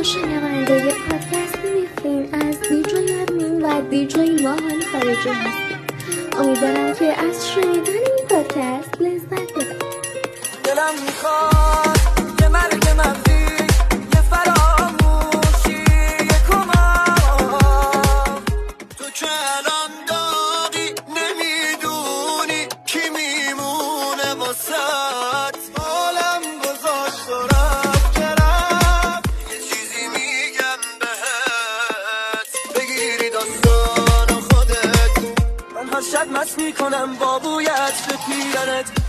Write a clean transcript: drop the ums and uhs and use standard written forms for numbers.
شنونده پادکست میفرین از دیجی ادمین و دیجی ماهان خارجی هستم. امیدوارم که از شنیدن این پادکست لذت ببرید. دلم میخواد یه مرگ مغزی، یه فراموشی، یه کمک. تو که الان داغی نمیدونی کی میمونه واسط. حالم گذاشت و رفت که رفت. یه چیزی میگم بهت بگیری داستان خودت. من هر شب مست میکنم با بویت به پیرنت.